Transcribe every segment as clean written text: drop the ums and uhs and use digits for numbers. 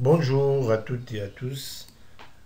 Bonjour à toutes et à tous.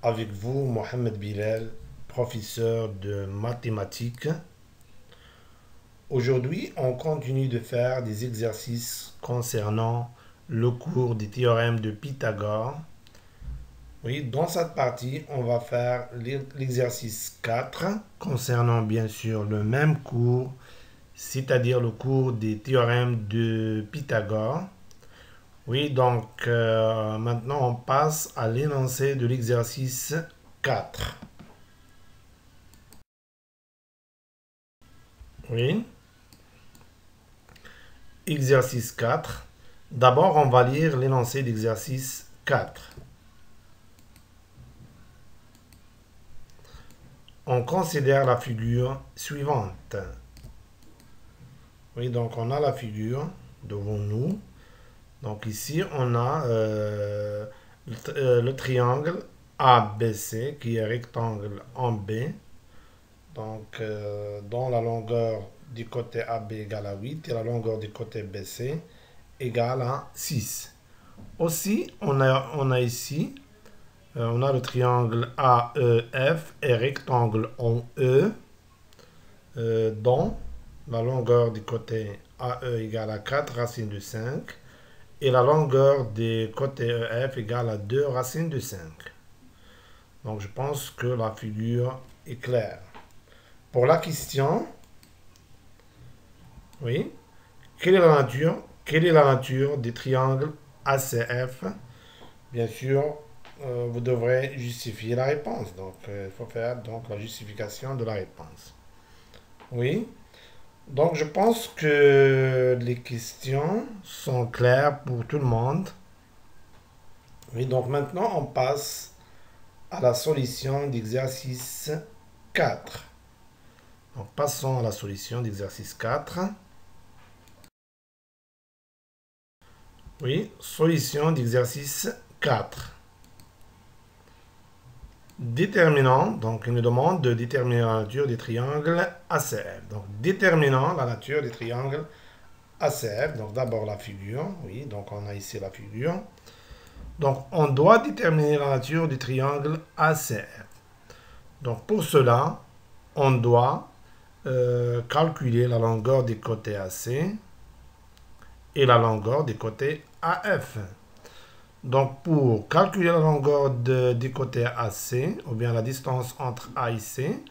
Avec vous, Mohamed Bilal, professeur de mathématiques. Aujourd'hui, on continue de faire des exercices concernant le cours des théorèmes de Pythagore. Oui, dans cette partie, on va faire l'exercice 4 concernant bien sûr le même cours, c'est-à-dire le cours des théorèmes de Pythagore. Oui, donc maintenant on passe à l'énoncé de l'exercice 4. Oui, exercice 4. D'abord, on va lire l'énoncé d'exercice 4. On considère la figure suivante. Oui, donc on a la figure devant nous. Donc ici, on a le triangle ABC qui est rectangle en B. Donc, dont la longueur du côté AB égale à 8 et la longueur du côté BC égale à 6. Aussi, on a ici, on a le triangle AEF et rectangle en E, dont la longueur du côté AE égale à 4 racines de 5 et la longueur du côté EF égale à 2 racines de 5. Donc, je pense que la figure est claire. Pour la question, oui, quelle est la nature des triangles ACF? Bien sûr, vous devrez justifier la réponse. Donc, il faut faire donc la justification de la réponse. Oui. Donc, je pense que les questions sont claires pour tout le monde. Oui, donc maintenant, on passe à la solution d'exercice 4. Donc, passons à la solution d'exercice 4. Oui, solution d'exercice 4. Déterminant, donc il nous demande de déterminer la nature des triangles ACF. Donc, déterminant la nature des triangles ACF. Donc, d'abord la figure. Oui, donc on a ici la figure. Donc, on doit déterminer la nature du triangle ACF. Donc, pour cela, on doit calculer la longueur des côtés AC et la longueur des côtés AF. Donc, pour calculer la longueur du côté AC, ou bien la distance entre A et C,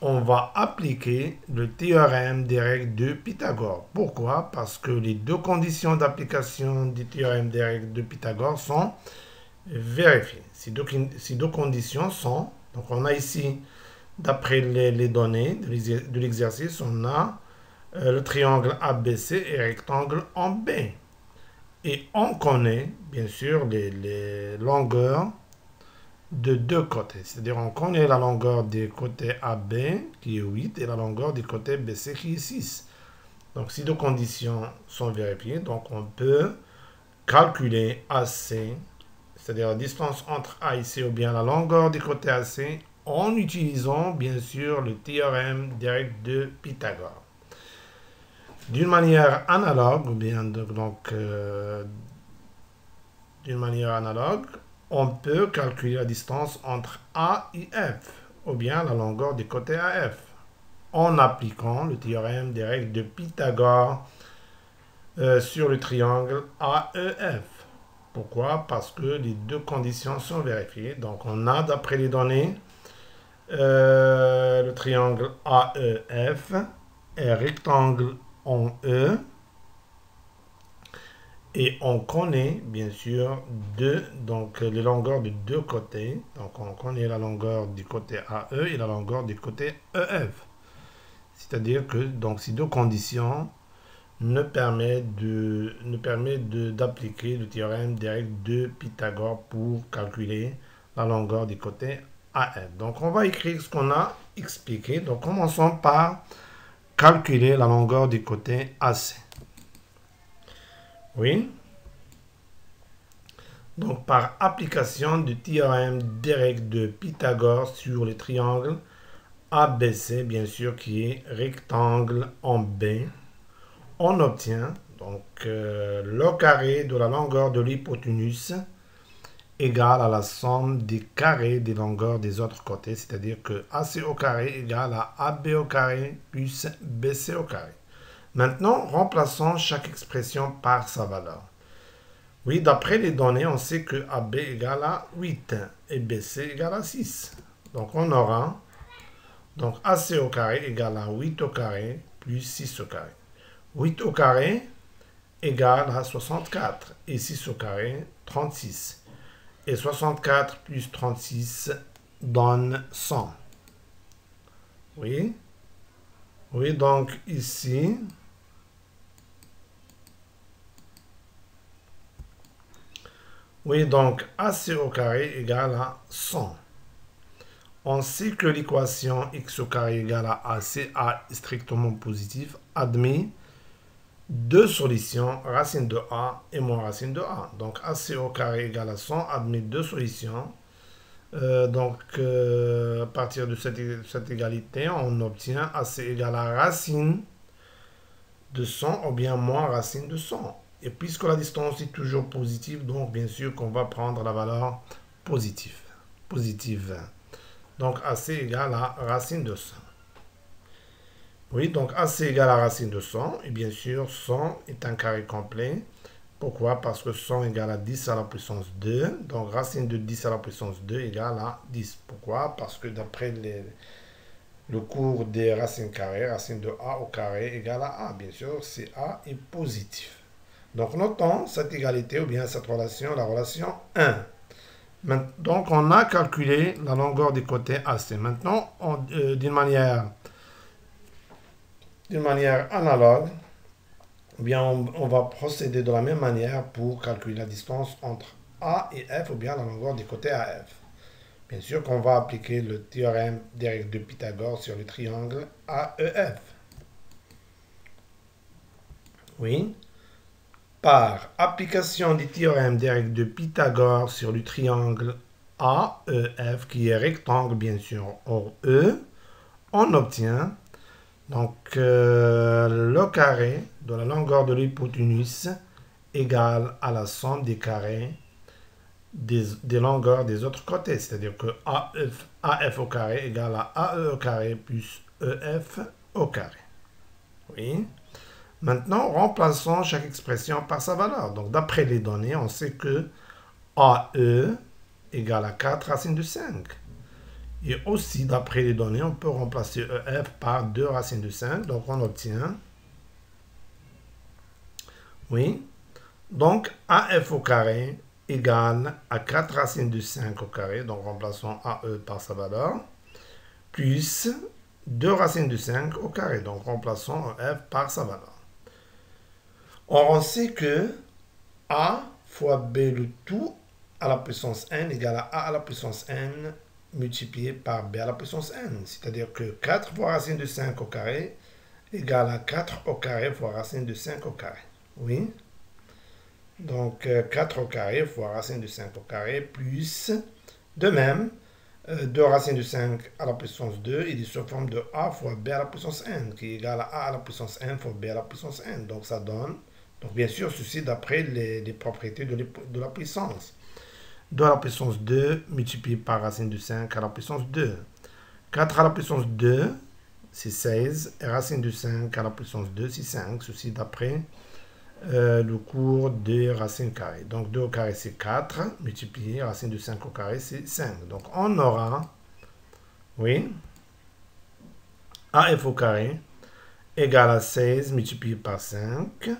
on va appliquer le théorème des règles de Pythagore. Pourquoi? Parce que les deux conditions d'application du théorème des règles de Pythagore sont vérifiées. Ces deux conditions sont, donc on a ici, d'après les données de l'exercice, on a le triangle ABC et rectangle en B. Et on connaît, bien sûr, les longueurs de deux côtés. C'est-à-dire, on connaît la longueur du côté AB, qui est 8, et la longueur du côté BC, qui est 6. Donc, si deux conditions sont vérifiées, donc on peut calculer AC, c'est-à-dire la distance entre A et C, ou bien la longueur du côté AC, en utilisant, bien sûr, le théorème des règles de Pythagore. D'une manière analogue, ou bien d'une manière analogue, on peut calculer la distance entre A et F, ou bien la longueur du côté AF, en appliquant le théorème des règles de Pythagore sur le triangle AEF. Pourquoi? Parce que les deux conditions sont vérifiées. Donc, on a, d'après les données, le triangle AEF est rectangle en E. Et on connaît, bien sûr, les longueurs de deux côtés. Donc, on connaît la longueur du côté AE et la longueur du côté EF. C'est-à-dire que donc, ces deux conditions nous permettent d'appliquer le théorème des règles de Pythagore pour calculer la longueur du côté AF. Donc, on va écrire ce qu'on a expliqué. Donc, commençons par calculer la longueur du côté AC. Oui. Donc, par application du théorème des règles de Pythagore sur le triangle ABC, bien sûr, qui est rectangle en B, on obtient donc le carré de la longueur de l'hypoténuse égale à la somme des carrés des longueurs des autres côtés, c'est-à-dire que AC au carré égale à AB au carré plus BC au carré. Maintenant, remplaçons chaque expression par sa valeur. Oui, d'après les données, on sait que AB égale à 8 et BC égale à 6. Donc, on aura donc AC au carré égale à 8 au carré plus 6 au carré. 8 au carré égale à 64 et 6 au carré 36. Et 64 plus 36 donne 100. Oui. Oui, donc ici, oui, donc AC au carré égale à 100. On sait que l'équation x au carré égale à AC est strictement positive, admet deux solutions, racine de A et moins racine de A. Donc AC au carré égale à 100, admet deux solutions. À partir de cette égalité, on obtient AC égale à racine de 100 ou bien moins racine de 100. Et puisque la distance est toujours positive, donc bien sûr qu'on va prendre la valeur positive. Donc AC égale à racine de 100. Oui, donc AC égale à racine de 100. Et bien sûr, 100 est un carré complet. Pourquoi? Parce que 100 égale à 10 à la puissance 2. Donc racine de 10 à la puissance 2 égale à 10. Pourquoi? Parce que d'après le cours des racines carrées, racine de A au carré égale à A. Bien sûr, si A est positif. Donc notons cette égalité ou bien cette relation, la relation 1. Donc on a calculé la longueur des côtés AC. Maintenant, d'une manière analogue, eh bien on va procéder de la même manière pour calculer la distance entre A et F ou bien la longueur des côtés AF. Bien sûr qu'on va appliquer le théorème des règles de Pythagore sur le triangle AEF. Oui. Par application du théorème des règles de Pythagore sur le triangle AEF, qui est rectangle bien sûr hors E, on obtient donc le carré de la longueur de l'hypoténuse égale à la somme des carrés des longueurs des autres côtés. C'est-à-dire que AF au carré égale à AE au carré plus EF au carré. Oui. Maintenant, remplaçons chaque expression par sa valeur. Donc, d'après les données, on sait que AE égale à 4 racines de 5. Et aussi, d'après les données, on peut remplacer EF par 2 racines de 5. Donc, on obtient, oui, donc AF au carré égale à 4 racines de 5 au carré. Donc, remplaçons AE par sa valeur, plus 2 racines de 5 au carré. Donc, remplaçons EF par sa valeur. Or, on sait que A fois B le tout à la puissance n égale à A à la puissance n multiplié par B à la puissance n. C'est-à-dire que 4 fois racine de 5 au carré égale à 4 au carré fois racine de 5 au carré. Oui. Donc, 4 au carré fois racine de 5 au carré plus, de même, 2 racines de 5 à la puissance 2 est sous forme de A fois B à la puissance n, qui est égal à A à la puissance n fois B à la puissance n. Donc, ça donne, donc bien sûr, ceci d'après les propriétés de la puissance. 2 à la puissance 2 multiplié par racine de 5 à la puissance 2. 4 à la puissance 2, c'est 16. Et racine de 5 à la puissance 2, c'est 5. Ceci d'après le cours des racines carrées. Donc 2 au carré, c'est 4. Multiplié, racine de 5 au carré, c'est 5. Donc on aura, oui, AF au carré égale à 16 multiplié par 5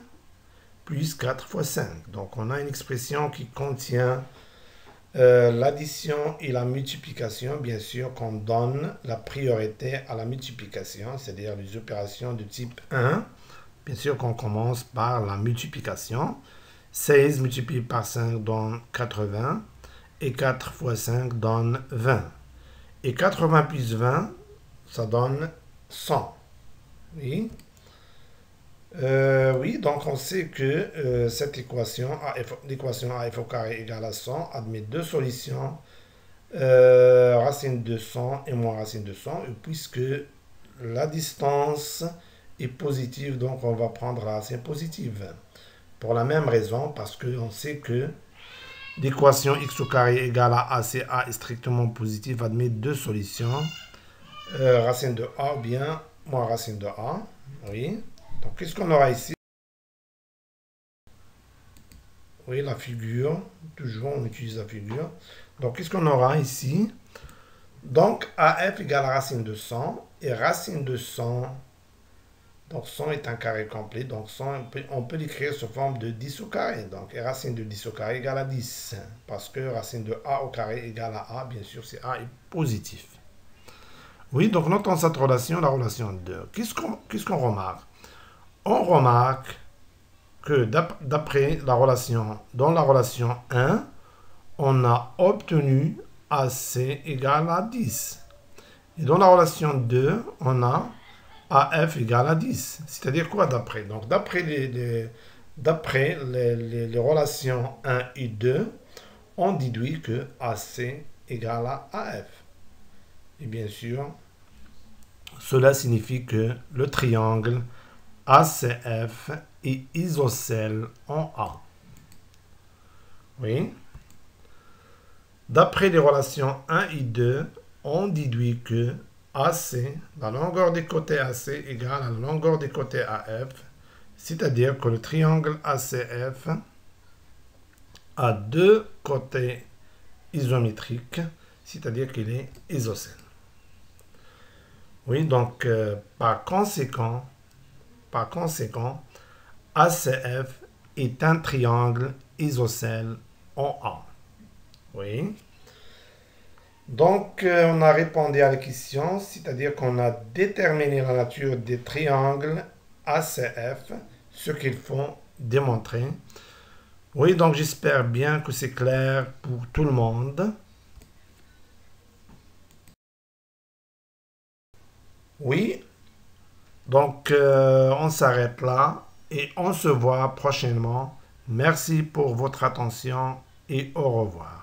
plus 4 fois 5. Donc on a une expression qui contient l'addition et la multiplication. Bien sûr qu'on donne la priorité à la multiplication, c'est-à-dire les opérations de type 1. Bien sûr qu'on commence par la multiplication. 16 multiplié par 5 donne 80 et 4 fois 5 donne 20. Et 80 plus 20, ça donne 100. Oui. Oui, donc on sait que cette équation, l'équation AF au carré égale à 100, admet deux solutions, racine de 100 et moins racine de 100, et puisque la distance est positive, donc on va prendre la racine positive. Pour la même raison, parce qu'on sait que l'équation x au carré égale à ACA est strictement positive, admet deux solutions. Racine de A ou bien moins racine de A. Oui. Donc, qu'est-ce qu'on aura ici? Oui, la figure. Toujours, on utilise la figure. Donc, qu'est-ce qu'on aura ici? Donc, AF égale à racine de 100. Et racine de 100, donc 100 est un carré complet. Donc, 100, on peut l'écrire sous forme de 10 au carré. Donc, et racine de 10 au carré égale à 10. Parce que racine de A au carré égale à A. Bien sûr, c'est A est positif. Oui, donc notons cette relation, la relation 2. Qu'est-ce qu'on remarque? On remarque que d'après la relation, dans la relation 1, on a obtenu AC égale à 10. Et dans la relation 2, on a AF égale à 10. C'est-à-dire quoi d'après? Donc d'après les relations 1 et 2, on déduit que AC égale à AF. Et bien sûr, cela signifie que le triangle ACF est isocèle en A. Oui. D'après les relations 1 et 2, on déduit que AC, la longueur des côtés AC égale à la longueur des côtés AF, c'est-à-dire que le triangle ACF a deux côtés isométriques, c'est-à-dire qu'il est isocèle. Oui, donc par conséquent, ACF est un triangle isocèle en A. Oui. Donc, on a répondu à la question, c'est-à-dire qu'on a déterminé la nature des triangles ACF, ce qu'ils font démontrer. Oui, donc j'espère bien que c'est clair pour tout le monde. Oui, donc on s'arrête là et on se voit prochainement. Merci pour votre attention et au revoir.